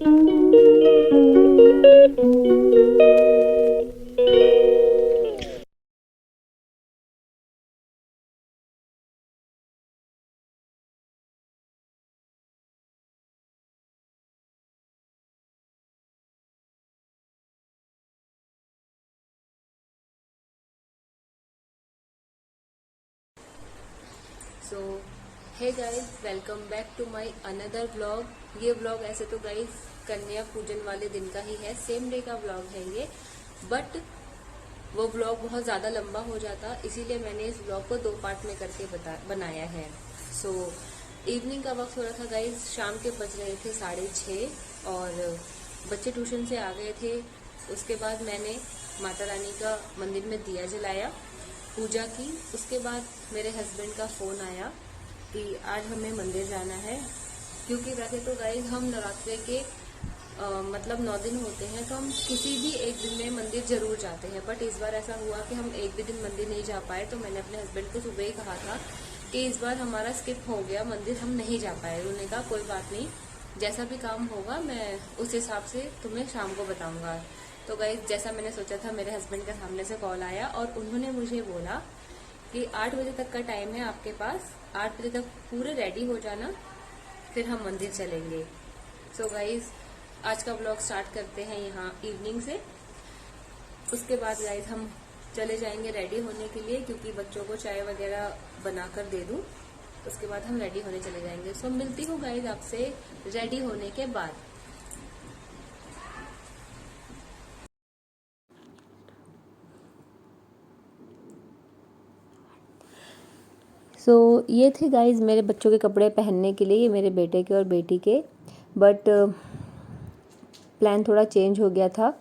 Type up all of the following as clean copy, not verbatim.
So hey guys, welcome back to my another vlog. ये vlog ऐसे तो guys कन्या पूजन वाले दिन का ही है, सेम डे का व्लॉग है ये, बट वो व्लॉग बहुत ज़्यादा लंबा हो जाता, इसीलिए मैंने इस व्लॉग को 2 पार्ट में करके बनाया है। सो इवनिंग का वक्त हो रहा था गाइज, शाम के बज रहे थे 6:30 और बच्चे ट्यूशन से आ गए थे। उसके बाद मैंने माता रानी का मंदिर में दिया जलाया, पूजा की। उसके बाद मेरे हस्बैंड का फ़ोन आया कि आज हमें मंदिर जाना है, क्योंकि वैसे तो गाइज हम नवरात्रे के मतलब 9 दिन होते हैं, तो हम किसी भी एक दिन में मंदिर जरूर जाते हैं। बट इस बार ऐसा हुआ कि हम एक भी दिन मंदिर नहीं जा पाए, तो मैंने अपने हस्बैंड को सुबह ही कहा था कि इस बार हमारा स्किप हो गया, मंदिर हम नहीं जा पाए। उन्होंने कहा कोई बात नहीं, जैसा भी काम होगा मैं उस हिसाब से तुम्हें शाम को बताऊंगा। तो गाइज जैसा मैंने सोचा था, मेरे हस्बैंड का सामने से कॉल आया और उन्होंने मुझे बोला कि 8 बजे तक का टाइम है आपके पास, 8 बजे तक पूरे रेडी हो जाना, फिर हम मंदिर चलेंगे। सो गाइज आज का ब्लॉग स्टार्ट करते हैं यहाँ इवनिंग से। उसके बाद गाइज हम चले जाएंगे रेडी होने के लिए, क्योंकि बच्चों को चाय वगैरह बनाकर दे दूँ। उसके बाद हम रेडी होने चले जाएंगे। सो मिलती हूँ गाइज आपसे रेडी होने के बाद। ये थे गाइज मेरे बच्चों के कपड़े पहनने के लिए, ये मेरे बेटे के और बेटी के। बट प्लान थोड़ा चेंज हो गया था।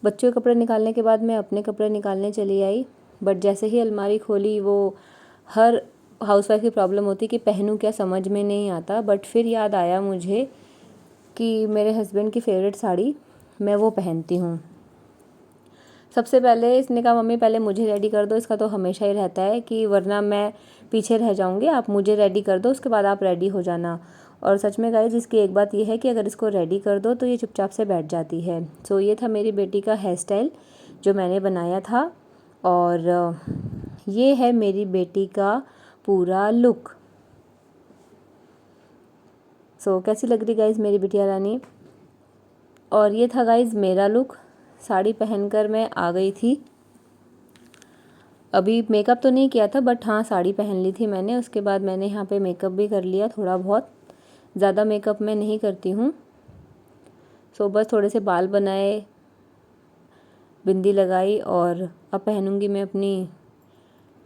बच्चों के कपड़े निकालने के बाद मैं अपने कपड़े निकालने चली आई, बट जैसे ही अलमारी खोली, वो हर हाउसवाइफ की प्रॉब्लम होती कि पहनूं क्या, समझ में नहीं आता। बट फिर याद आया मुझे कि मेरे हस्बैंड की फ़ेवरेट साड़ी मैं वो पहनती हूँ। सबसे पहले इसने कहा मम्मी पहले मुझे रेडी कर दो, इसका तो हमेशा ही रहता है कि वरना मैं पीछे रह जाऊंगी, आप मुझे रेडी कर दो, उसके बाद आप रेडी हो जाना। और सच में गाइस इसकी एक बात ये है कि अगर इसको रेडी कर दो तो ये चुपचाप से बैठ जाती है। सो ये था मेरी बेटी का हेयर स्टाइल जो मैंने बनाया था, और ये है मेरी बेटी का पूरा लुक। सो कैसी लग रही गाइज मेरी बिटिया रानी। और ये था गाइज मेरा लुक, साड़ी पहनकर मैं आ गई थी। अभी मेकअप तो नहीं किया था, बट हाँ साड़ी पहन ली थी मैंने। उसके बाद मैंने यहाँ पे मेकअप भी कर लिया थोड़ा बहुत, ज़्यादा मेकअप मैं नहीं करती हूँ। सो बस थोड़े से बाल बनाए, बिंदी लगाई, और अब पहनूंगी मैं अपनी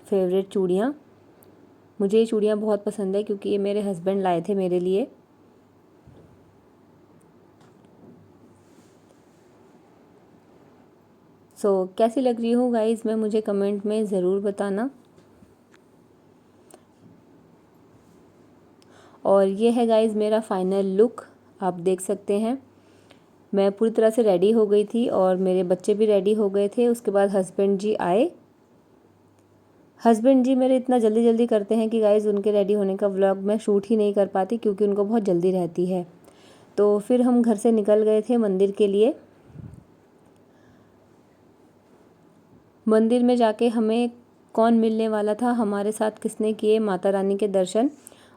फेवरेट चूड़ियाँ। मुझे ये चूड़ियाँ बहुत पसंद है क्योंकि ये मेरे हस्बैंड लाए थे मेरे लिए। कैसी लग रही हूँ गाइज मैं मुझे कमेंट में ज़रूर बताना। और ये है गाइज मेरा फाइनल लुक, आप देख सकते हैं। मैं पूरी तरह से रेडी हो गई थी और मेरे बच्चे भी रेडी हो गए थे। उसके बाद हस्बैंड जी आए। हस्बैंड जी मेरे इतना जल्दी जल्दी करते हैं कि गाइज उनके रेडी होने का व्लॉग मैं शूट ही नहीं कर पाती, क्योंकि उनको बहुत जल्दी रहती है। तो फिर हम घर से निकल गए थे मंदिर के लिए। मंदिर में जाके हमें कौन मिलने वाला था, हमारे साथ किसने किए माता रानी के दर्शन,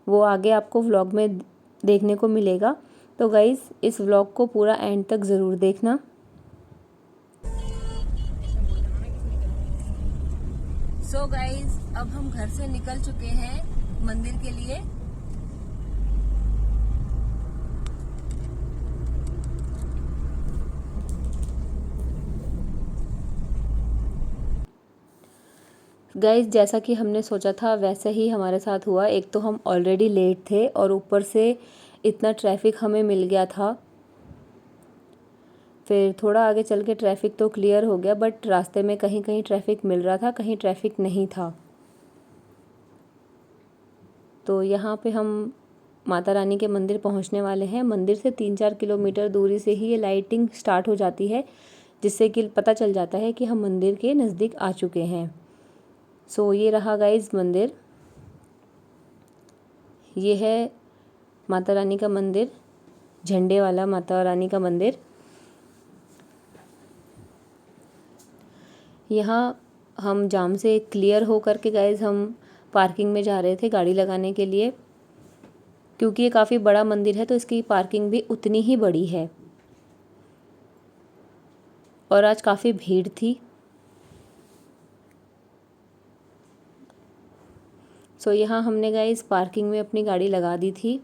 वो आगे आपको व्लॉग में देखने को मिलेगा। तो गाइज़ इस व्लॉग को पूरा एंड तक ज़रूर देखना। सो गाइज़ अब हम घर से निकल चुके हैं मंदिर के लिए। गाइज़ जैसा कि हमने सोचा था वैसा ही हमारे साथ हुआ। एक तो हम ऑलरेडी लेट थे और ऊपर से इतना ट्रैफिक हमें मिल गया था। फिर थोड़ा आगे चल के ट्रैफिक तो क्लियर हो गया, बट रास्ते में कहीं कहीं ट्रैफिक मिल रहा था, कहीं ट्रैफिक नहीं था। तो यहाँ पे हम माता रानी के मंदिर पहुँचने वाले हैं। मंदिर से 3-4 किलोमीटर दूरी से ही ये लाइटिंग स्टार्ट हो जाती है, जिससे कि पता चल जाता है कि हम मंदिर के नज़दीक आ चुके हैं। ये रहा गाइज मंदिर, ये है माता रानी का मंदिर। झंडे वाला माता रानी का मंदिर। यहाँ हम जाम से क्लियर हो करके गाइस हम पार्किंग में जा रहे थे गाड़ी लगाने के लिए, क्योंकि ये काफ़ी बड़ा मंदिर है तो इसकी पार्किंग भी उतनी ही बड़ी है और आज काफ़ी भीड़ थी। सो यहाँ हमने गाइस पार्किंग में अपनी गाड़ी लगा दी थी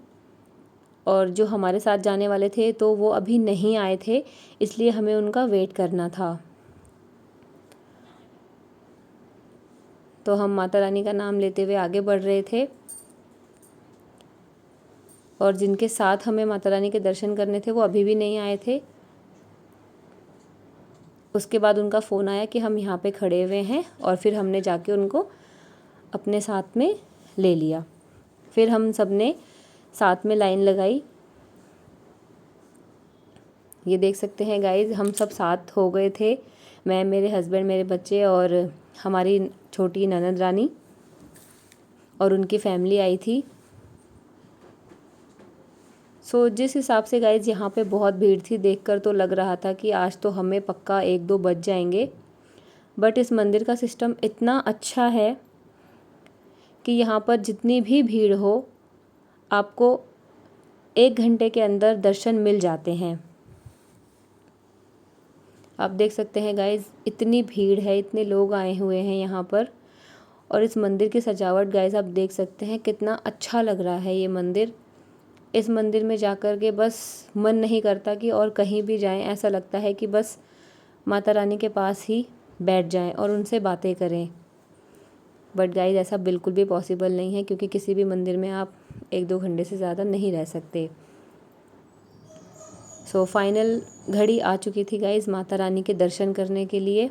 और जो हमारे साथ जाने वाले थे तो वो अभी नहीं आए थे, इसलिए हमें उनका वेट करना था। तो हम माता रानी का नाम लेते हुए आगे बढ़ रहे थे और जिनके साथ हमें माता रानी के दर्शन करने थे वो अभी भी नहीं आए थे। उसके बाद उनका फ़ोन आया कि हम यहाँ पे खड़े हुए हैं और फिर हमने जाके उनको अपने साथ में ले लिया। फिर हम सब ने साथ में लाइन लगाई। ये देख सकते हैं गाइज, हम सब साथ हो गए थे, मैं, मेरे हस्बैंड, मेरे बच्चे और हमारी छोटी ननद रानी और उनकी फैमिली आई थी। सो जिस हिसाब से गाइज यहाँ पे बहुत भीड़ थी, देखकर तो लग रहा था कि आज तो हमें पक्का 1-2 बज जाएंगे। बट इस मंदिर का सिस्टम इतना अच्छा है कि यहाँ पर जितनी भी भीड़ हो आपको 1 घंटे के अंदर दर्शन मिल जाते हैं। आप देख सकते हैं गाइज, इतनी भीड़ है, इतने लोग आए हुए हैं यहाँ पर। और इस मंदिर की सजावट गाइज आप देख सकते हैं कितना अच्छा लग रहा है ये मंदिर। इस मंदिर में जाकर के बस मन नहीं करता कि और कहीं भी जाएं, ऐसा लगता है कि बस माता रानी के पास ही बैठ जाएं और उनसे बातें करें। बट गाइज ऐसा बिल्कुल भी पॉसिबल नहीं है, क्योंकि किसी भी मंदिर में आप 1-2 घंटे से ज़्यादा नहीं रह सकते। सो फाइनल घड़ी आ चुकी थी गाइज माता रानी के दर्शन करने के लिए।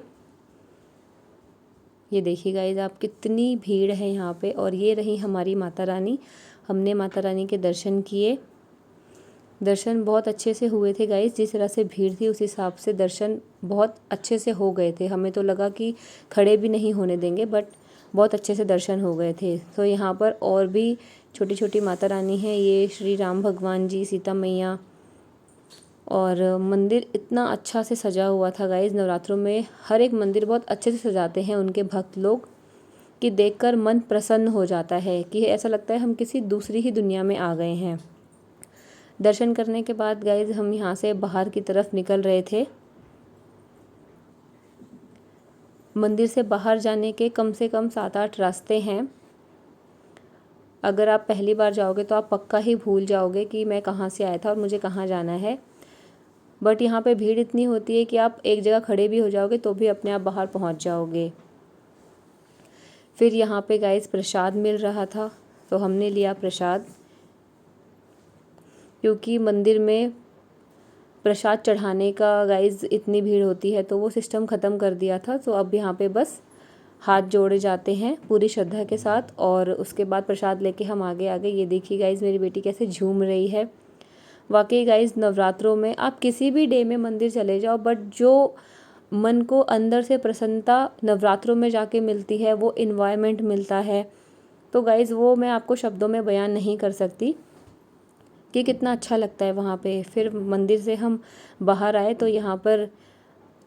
ये देखिए गाइज आप, कितनी भीड़ है यहाँ पे। और ये रही हमारी माता रानी। हमने माता रानी के दर्शन किए। दर्शन बहुत अच्छे से हुए थे गाइज, जिस तरह से भीड़ थी उस हिसाब से दर्शन बहुत अच्छे से हो गए थे। हमें तो लगा कि खड़े भी नहीं होने देंगे, बट बहुत अच्छे से दर्शन हो गए थे। तो यहाँ पर और भी छोटी छोटी माता रानी हैं, ये श्री राम भगवान जी, सीता मैया। और मंदिर इतना अच्छा से सजा हुआ था गाइज। नवरात्रों में हर एक मंदिर बहुत अच्छे से सजाते हैं उनके भक्त लोग, कि देखकर मन प्रसन्न हो जाता है, कि ऐसा लगता है हम किसी दूसरी ही दुनिया में आ गए हैं। दर्शन करने के बाद गाइज हम यहाँ से बाहर की तरफ निकल रहे थे। मंदिर से बाहर जाने के कम से कम 7-8 रास्ते हैं। अगर आप पहली बार जाओगे तो आप पक्का ही भूल जाओगे कि मैं कहाँ से आया था और मुझे कहाँ जाना है। बट यहाँ पे भीड़ इतनी होती है कि आप एक जगह खड़े भी हो जाओगे तो भी अपने आप बाहर पहुँच जाओगे। फिर यहाँ पे गाइस प्रसाद मिल रहा था, तो हमने लिया प्रसाद, क्योंकि मंदिर में प्रसाद चढ़ाने का गाइस इतनी भीड़ होती है तो वो सिस्टम ख़त्म कर दिया था। तो अब यहाँ पे बस हाथ जोड़े जाते हैं पूरी श्रद्धा के साथ और उसके बाद प्रसाद लेके हम आगे आगे। ये देखिए गाइस मेरी बेटी कैसे झूम रही है। वाकई गाइस नवरात्रों में आप किसी भी डे में मंदिर चले जाओ, बट जो मन को अंदर से प्रसन्नता नवरात्रों में जाके मिलती है, वो इन्वायरमेंट मिलता है, तो गाइज़ वो मैं आपको शब्दों में बयान नहीं कर सकती कि कितना अच्छा लगता है वहाँ पे। फिर मंदिर से हम बाहर आए तो यहाँ पर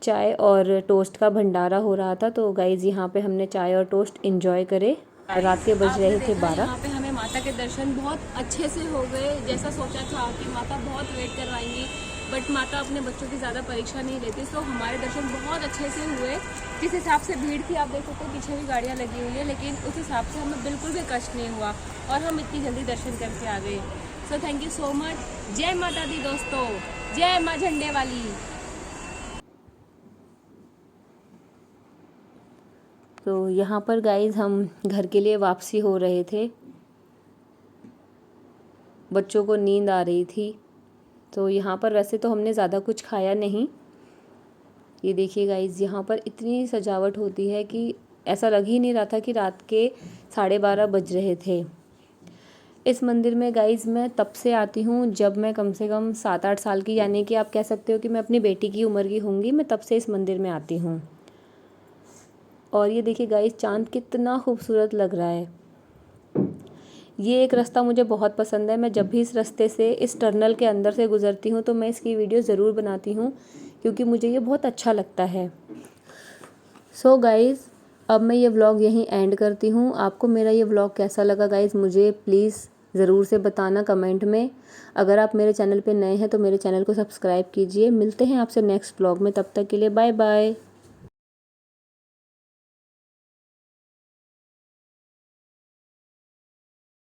चाय और टोस्ट का भंडारा हो रहा था, तो गाइज़ यहाँ पे हमने चाय और टोस्ट एंजॉय करे। रात के बज रहे थे 12। यहाँ पे हमें माता के दर्शन बहुत अच्छे से हो गए, जैसा सोचा था कि माता बहुत वेट करवाएंगी, बट माता अपने बच्चों की ज़्यादा परीक्षा नहीं लेती। तो हमारे दर्शन बहुत अच्छे से हुए। जिस हिसाब से भीड़ थी आप देख सकते हो, पीछे भी गाड़ियाँ लगी हुई है, लेकिन उस हिसाब से हमें बिल्कुल भी कष्ट नहीं हुआ और हम इतनी जल्दी दर्शन करके आ गए। So thank you so much. जय माता दी दोस्तों, जय माँ झंडे वाली। तो यहाँ पर गाइज हम घर के लिए वापसी हो रहे थे, बच्चों को नींद आ रही थी, तो यहाँ पर वैसे तो हमने ज़्यादा कुछ खाया नहीं। ये देखिए गाइज यहाँ पर इतनी सजावट होती है कि ऐसा लग ही नहीं रहा था कि रात के 12:30 बज रहे थे। इस मंदिर में गाइज मैं तब से आती हूँ जब मैं कम से कम 7-8 साल की, यानी कि आप कह सकते हो कि मैं अपनी बेटी की उम्र की होंगी, मैं तब से इस मंदिर में आती हूँ। और ये देखिए गाइस चाँद कितना खूबसूरत लग रहा है। ये एक रास्ता मुझे बहुत पसंद है। मैं जब भी इस रास्ते से, इस टनल के अंदर से गुजरती हूँ तो मैं इसकी वीडियो ज़रूर बनाती हूँ, क्योंकि मुझे ये बहुत अच्छा लगता है। सो गाइज़, अब मैं ये व्लॉग यहीं एंड करती हूँ। आपको मेरा ये व्लॉग कैसा लगा गाइज़, मुझे प्लीज़ ज़रूर से बताना कमेंट में। अगर आप मेरे चैनल पे नए हैं तो मेरे चैनल को सब्सक्राइब कीजिए। मिलते हैं आपसे नेक्स्ट व्लॉग में, तब तक के लिए बाय बाय।